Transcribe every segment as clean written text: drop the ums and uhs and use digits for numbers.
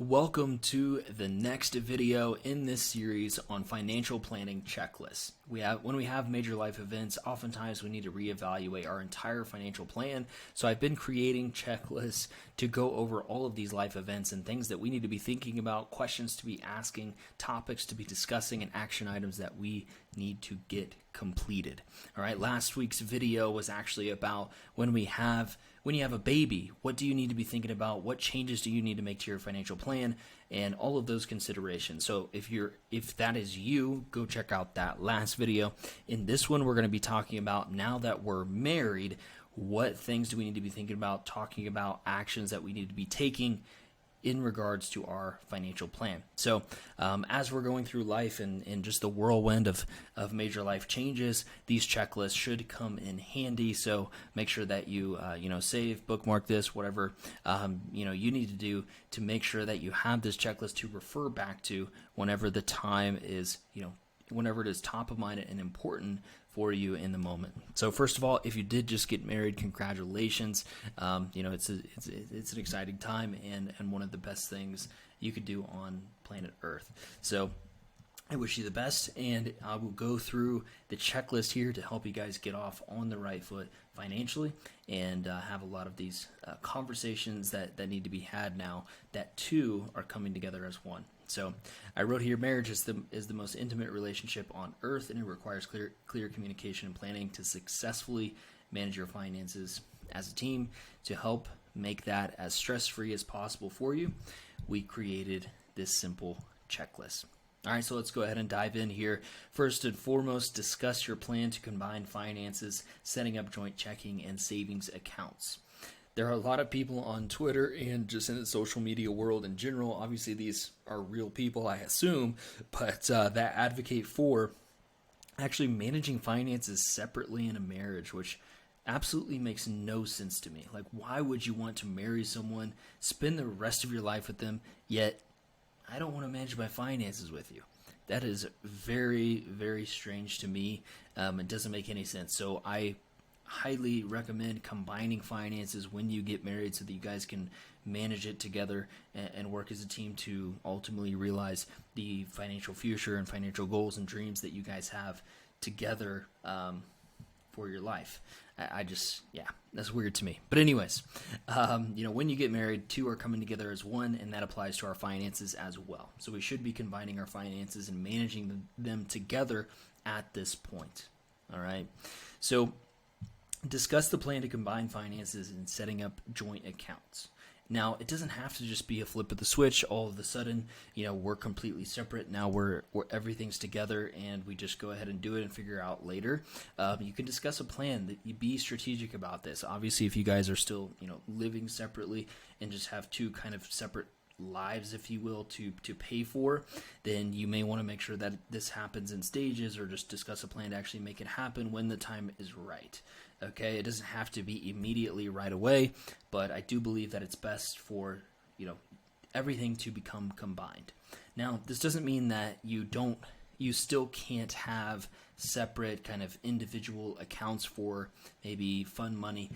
Welcome to the next video in this series on financial planning checklists. When we have major life events, oftentimes we need to reevaluate our entire financial plan. So I've been creating checklists to go over all of these life events and things that we need to be thinking about, questions to be asking, topics to be discussing, and action items that we need to get completed. All right, last week's video was actually about when you have a baby, what do you need to be thinking about? What changes do you need to make to your financial plan? And all of those considerations. So if that is you, go check out that last video. In this one, we're going to be talking about, now that we're married, what things do we need to be thinking about, talking about actions that we need to be taking in regards to our financial plan. So as we're going through life and just the whirlwind of major life changes, these checklists should come in handy. So make sure that you save, bookmark this, whatever you need to do to make sure that you have this checklist to refer back to whenever the time is, whenever it is top of mind and important for you in the moment. So first of all, if you did just get married, congratulations. It's an exciting time and one of the best things you could do on planet Earth. So I wish you the best, and I will go through the checklist here to help you guys get off on the right foot financially and have a lot of these conversations that need to be had now that two are coming together as one. So I wrote here, marriage is the most intimate relationship on earth, and it requires clear communication and planning to successfully manage your finances as a team. To help make that as stress-free as possible for you, we created this simple checklist. All right, so let's go ahead and dive in here. First and foremost, discuss your plan to combine finances, setting up joint checking and savings accounts. There are a lot of people on Twitter and just in the social media world in general, obviously these are real people, I assume, but that advocate for actually managing finances separately in a marriage, which absolutely makes no sense to me. Like, why would you want to marry someone, spend the rest of your life with them, yet I don't want to manage my finances with you? That is very, very strange to me. It doesn't make any sense. So I highly recommend combining finances when you get married so that you guys can manage it together and work as a team to ultimately realize the financial future and financial goals and dreams that you guys have together for your life. That's weird to me. But anyways, when you get married, two are coming together as one, and that applies to our finances as well. So we should be combining our finances and managing them together at this point. All right. So discuss the plan to combine finances and setting up joint accounts. Now, it doesn't have to just be a flip of the switch. All of a sudden, we're completely separate. Now we're everything's together, and we just go ahead and do it and figure out later. You can discuss a plan. That you be strategic about this. Obviously, if you guys are still, living separately and just have two kind of separate lives, if you will, to pay for, then you may want to make sure that this happens in stages, or just discuss a plan to actually make it happen when the time is right. Okay, it doesn't have to be immediately right away, but I do believe that it's best for, everything to become combined. Now, this doesn't mean that you still can't have separate kind of individual accounts for maybe fun money,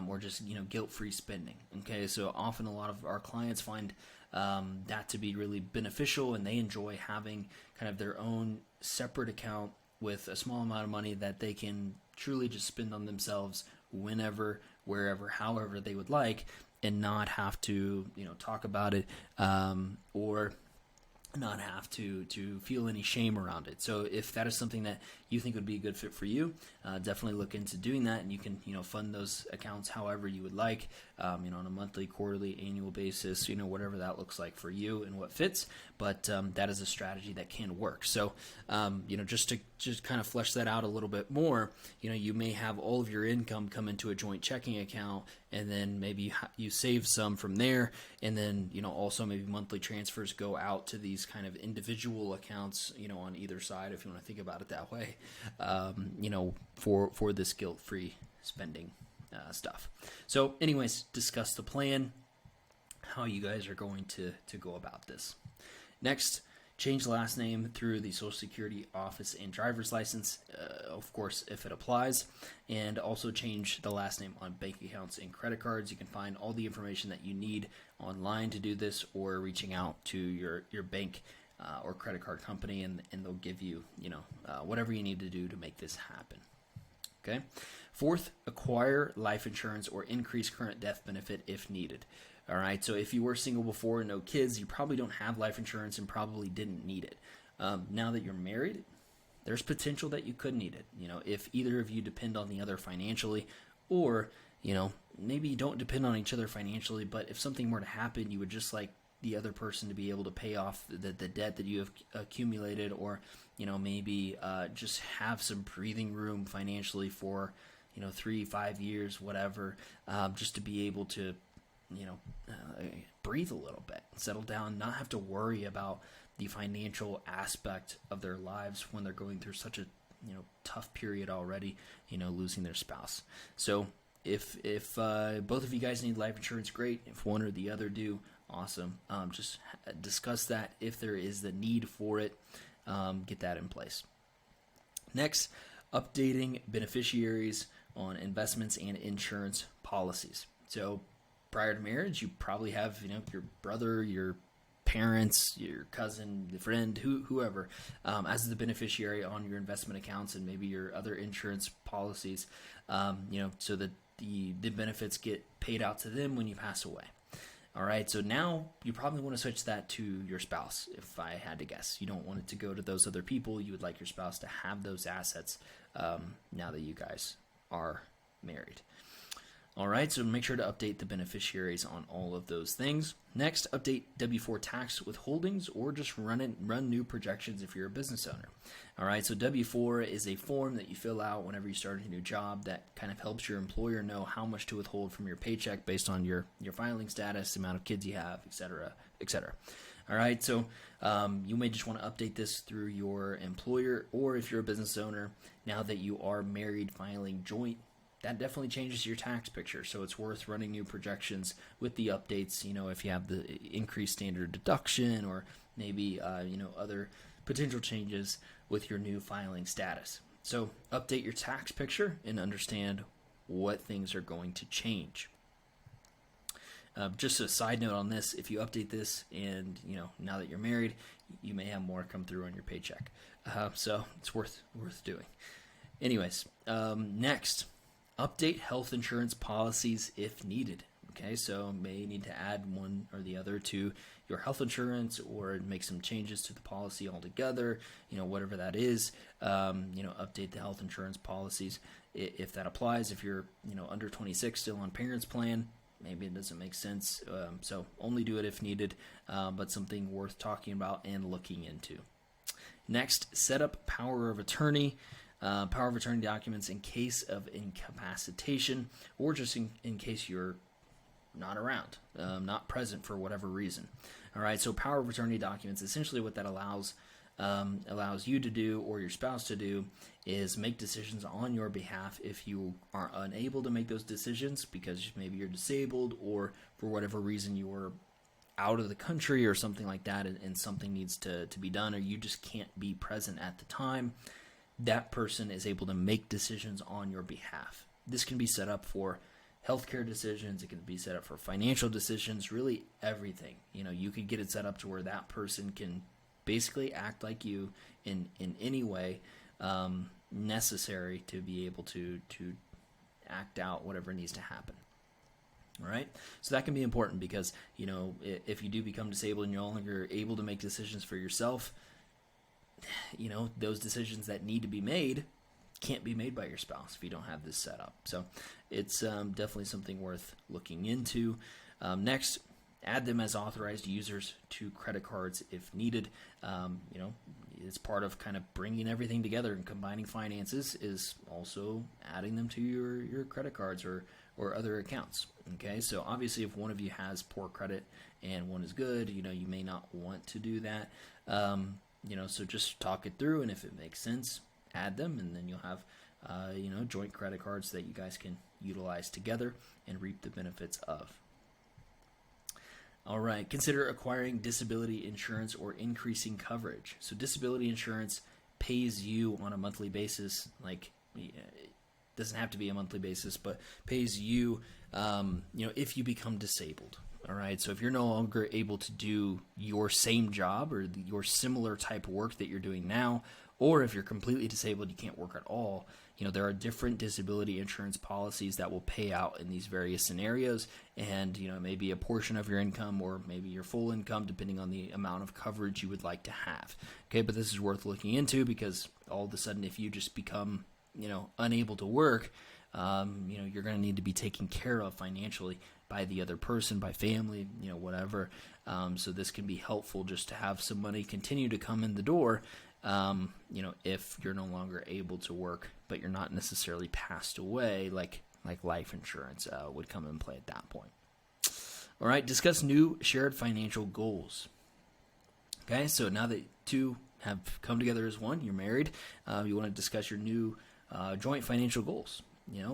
or just, guilt-free spending. Okay, so often a lot of our clients find that to be really beneficial, and they enjoy having kind of their own separate account with a small amount of money that they can truly just spend on themselves whenever, wherever, however they would like, and not have to, talk about it, or not have to feel any shame around it. So if that is something that you think would be a good fit for you, definitely look into doing that, and you can fund those accounts however you would like, on a monthly, quarterly, annual basis, whatever that looks like for you and what fits. But that is a strategy that can work. So just to kind of flesh that out a little bit more, you may have all of your income come into a joint checking account, and then maybe you save some from there, and then also maybe monthly transfers go out to these kind of individual accounts, on either side, if you want to think about it that way, for this guilt-free spending stuff. So anyways, discuss the plan, how you guys are going to go about this. Next, Change the last name through the Social Security office and driver's license, of course, if it applies, and also change the last name on bank accounts and credit cards. You can find all the information that you need online to do this, or reaching out to your bank or credit card company, and they'll give you, whatever you need to do to make this happen. Okay. Fourth, acquire life insurance or increase current death benefit if needed. All right. So if you were single before and no kids, you probably don't have life insurance and probably didn't need it. Now that you're married, there's potential that you could need it. If either of you depend on the other financially, or, maybe you don't depend on each other financially, but if something were to happen, you would just like the other person to be able to pay off the debt that you have accumulated, or, maybe just have some breathing room financially for, 3-5 years, whatever, just to be able to, breathe a little bit, settle down, not have to worry about the financial aspect of their lives when they're going through such a, tough period already, losing their spouse. So if both of you guys need life insurance, great. If one or the other do, awesome. Just discuss that if there is the need for it. Get that in place. Next, updating beneficiaries on investments and insurance policies. So prior to marriage, you probably have, your brother, your parents, your cousin, the friend, whoever, as the beneficiary on your investment accounts and maybe your other insurance policies, so that the benefits get paid out to them when you pass away. All right, so now you probably want to switch that to your spouse, if I had to guess. You don't want it to go to those other people. You would like your spouse to have those assets now that you guys are married. All right, so make sure to update the beneficiaries on all of those things. Next, update W-4 tax withholdings, or just run new projections if you're a business owner. All right, so W-4 is a form that you fill out whenever you start a new job that kind of helps your employer know how much to withhold from your paycheck based on your filing status, the amount of kids you have, et cetera, et cetera. All right, so you may just want to update this through your employer, or if you're a business owner, now that you are married, filing joint, that definitely changes your tax picture. So it's worth running new projections with the updates, if you have the increased standard deduction, or maybe, other potential changes with your new filing status. So update your tax picture and understand what things are going to change. Just a side note on this, if you update this and, now that you're married, you may have more come through on your paycheck. So it's worth doing. Anyways, next, update health insurance policies if needed. Okay, so may need to add one or the other to your health insurance, or make some changes to the policy altogether, whatever that is. Update the health insurance policies if that applies. If you're, under 26 still on parents plan, maybe it doesn't make sense. So only do it if needed, but something worth talking about and looking into. Next, set up power of attorney. Power of attorney documents in case of incapacitation, or just in case you're not around, not present for whatever reason. All right, so power of attorney documents, essentially what that allows you to do, or your spouse to do, is make decisions on your behalf if you are unable to make those decisions because maybe you're disabled, or for whatever reason you were out of the country or something like that, and something needs to be done, or you just can't be present at the time. That person is able to make decisions on your behalf. This can be set up for healthcare decisions. It can be set up for financial decisions, really everything. You could get it set up to where that person can basically act like you in any way necessary to be able to act out whatever needs to happen. All right. So that can be important because, if you do become disabled and you're no longer able to make decisions for yourself, those decisions that need to be made can't be made by your spouse if you don't have this set up. So it's definitely something worth looking into. Next, add them as authorized users to credit cards if needed. It's part of kind of bringing everything together, and combining finances is also adding them to your credit cards or other accounts. Okay, so obviously if one of you has poor credit and one is good, you may not want to do that. So just talk it through, and if it makes sense, add them, and then you'll have, joint credit cards that you guys can utilize together and reap the benefits of. All right, consider acquiring disability insurance or increasing coverage. So disability insurance pays you on a monthly basis, like it doesn't have to be a monthly basis, but pays you, if you become disabled. All right, so if you're no longer able to do your same job or your similar type of work that you're doing now, or if you're completely disabled, you can't work at all, there are different disability insurance policies that will pay out in these various scenarios, and maybe a portion of your income or maybe your full income, depending on the amount of coverage you would like to have. Okay, but this is worth looking into, because all of a sudden, if you just become unable to work, you're going to need to be taken care of financially by the other person, by family, whatever. So this can be helpful just to have some money continue to come in the door, if you're no longer able to work, but you're not necessarily passed away, like life insurance would come in play at that point. All right, discuss new shared financial goals. Okay, so now that two have come together as one, you're married, you want to discuss your new joint financial goals.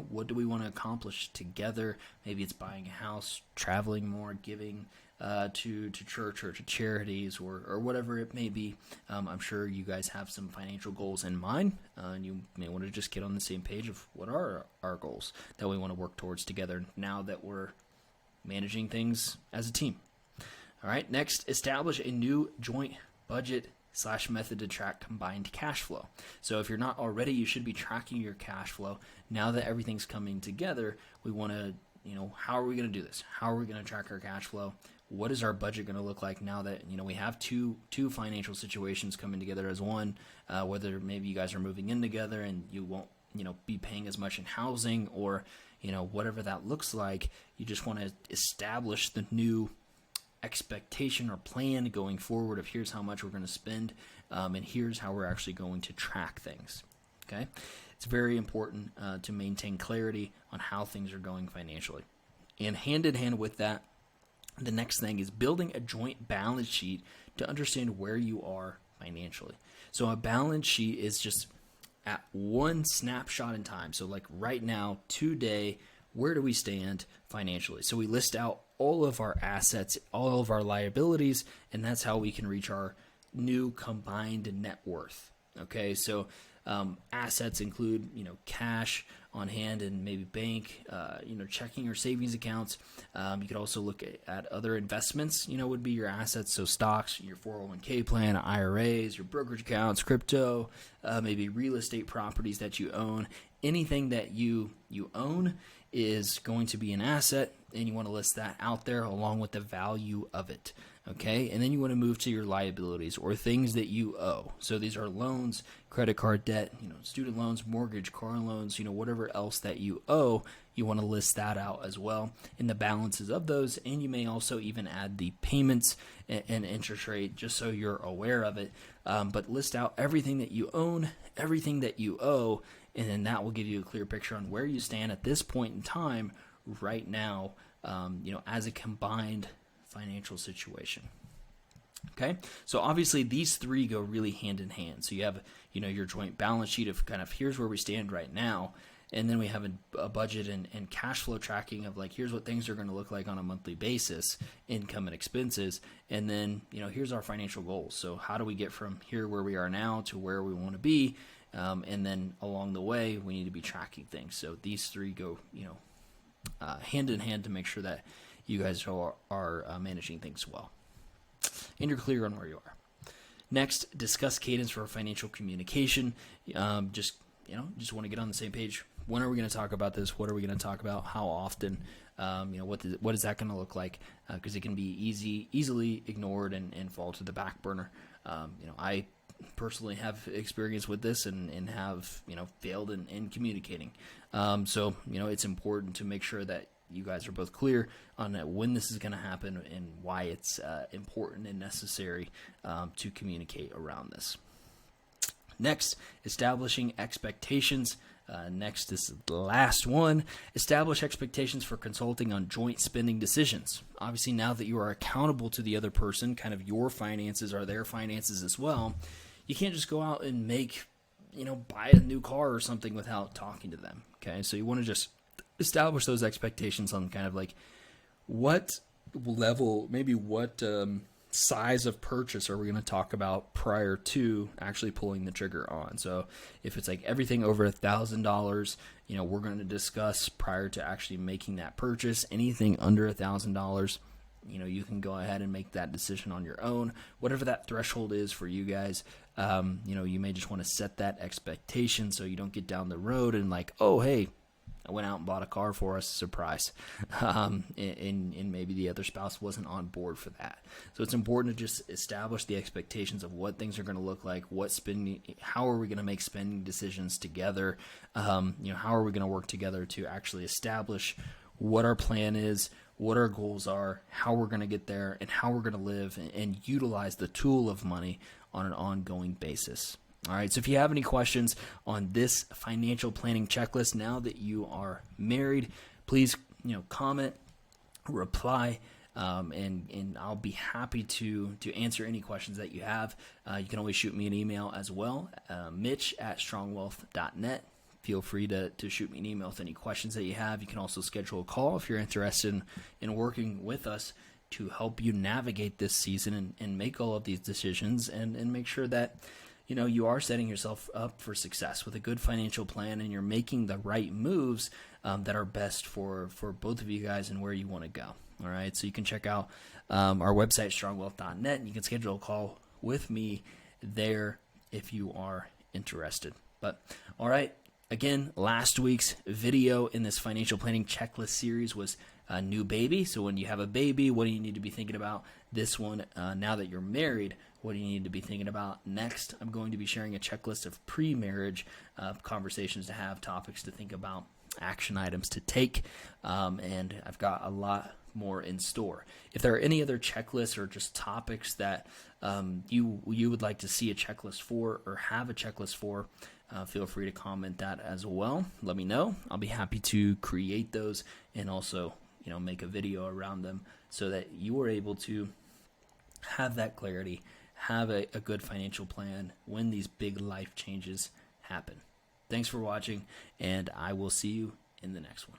What do we want to accomplish together? Maybe it's buying a house, traveling more, giving to church or to charities or whatever it may be. I'm sure you guys have some financial goals in mind, and you may want to just get on the same page of what are our goals that we want to work towards together now that we're managing things as a team. All right, next, establish a new joint budget / method to track combined cash flow. So if you're not already, you should be tracking your cash flow. Now that everything's coming together, we want to, how are we going to do this? How are we going to track our cash flow? What is our budget going to look like now that, we have two financial situations coming together as one, whether maybe you guys are moving in together and you won't, be paying as much in housing or, whatever that looks like. You just want to establish the new expectation or plan going forward of here's how much we're going to spend, and here's how we're actually going to track things. Okay, it's very important to maintain clarity on how things are going financially. And hand in hand with that, the next thing is building a joint balance sheet to understand where you are financially. So a balance sheet is just at one snapshot in time. So like right now, today, where do we stand financially? So we list out all of our assets, all of our liabilities, and that's how we can reach our new combined net worth. Okay, so assets include, cash on hand and maybe bank, checking or savings accounts. You could also look at other investments, would be your assets. So stocks, your 401k plan, IRAs, your brokerage accounts, crypto, maybe real estate properties that you own. Anything that you own is going to be an asset, and you want to list that out there along with the value of it. Okay, and then you want to move to your liabilities or things that you owe. So these are loans, credit card debt, student loans, mortgage, car loans, whatever else that you owe, you want to list that out as well and the balances of those. And you may also even add the payments and interest rate just so you're aware of it. But list out everything that you own, everything that you owe, and then that will give you a clear picture on where you stand at this point in time right now, as a combined financial situation. Okay, so obviously these three go really hand in hand. So you have, your joint balance sheet of kind of here's where we stand right now, and then we have a budget and cash flow tracking of like here's what things are going to look like on a monthly basis, income and expenses, and then here's our financial goals. So how do we get from here where we are now to where we want to be, and then along the way we need to be tracking things. So these three go hand in hand to make sure that you guys are managing things well, and you're clear on where you are. Next, discuss cadence for financial communication. Just want to get on the same page. When are we going to talk about this? What are we going to talk about? How often? What is that going to look like? Because it can be easily ignored and fall to the back burner. I personally have experience with this and have failed in communicating. So it's important to make sure that you guys are both clear on when this is going to happen and why it's important and necessary to communicate around this. Next, establishing expectations. Next is the last one. Establish expectations for consulting on joint spending decisions. Obviously, now that you are accountable to the other person, kind of your finances are their finances as well, you can't just go out and buy a new car or something without talking to them. Okay, so you want to just establish those expectations on kind of like what level, maybe what size of purchase are we going to talk about prior to actually pulling the trigger on. So if it's like everything over $1,000, we're going to discuss prior to actually making that purchase. Anything under $1,000, you can go ahead and make that decision on your own, whatever that threshold is for you guys. You may just want to set that expectation so you don't get down the road and like, oh, hey, I went out and bought a car for us, surprise. And maybe the other spouse wasn't on board for that. So it's important to just establish the expectations of what things are going to look like, how are we going to make spending decisions together? How are we going to work together to actually establish what our plan is, what our goals are, how we're going to get there, and how we're going to live and utilize the tool of money on an ongoing basis. All right, so if you have any questions on this financial planning checklist now that you are married, please comment, reply, and I'll be happy to answer any questions that you have. You can always shoot me an email as well, mitch@strongwealth.net. Feel free to shoot me an email with any questions that you have. You can also schedule a call if you're interested in working with us to help you navigate this season and make all of these decisions and make sure that you are setting yourself up for success with a good financial plan, and you're making the right moves that are best for both of you guys and where you want to go. All right, so you can check out our website, strongwealth.net, and you can schedule a call with me there if you are interested. But all right, again, last week's video in this financial planning checklist series was a new baby. So when you have a baby, what do you need to be thinking about? This one, now that you're married, what do you need to be thinking about? Next, I'm going to be sharing a checklist of pre-marriage conversations to have, topics to think about, action items to take, and I've got a lot more in store. If there are any other checklists or just topics that you would like to see a checklist for or have a checklist for, feel free to comment that as well. Let me know. I'll be happy to create those and also make a video around them so that you are able to have that clarity, have a good financial plan when these big life changes happen. Thanks for watching, and I will see you in the next one.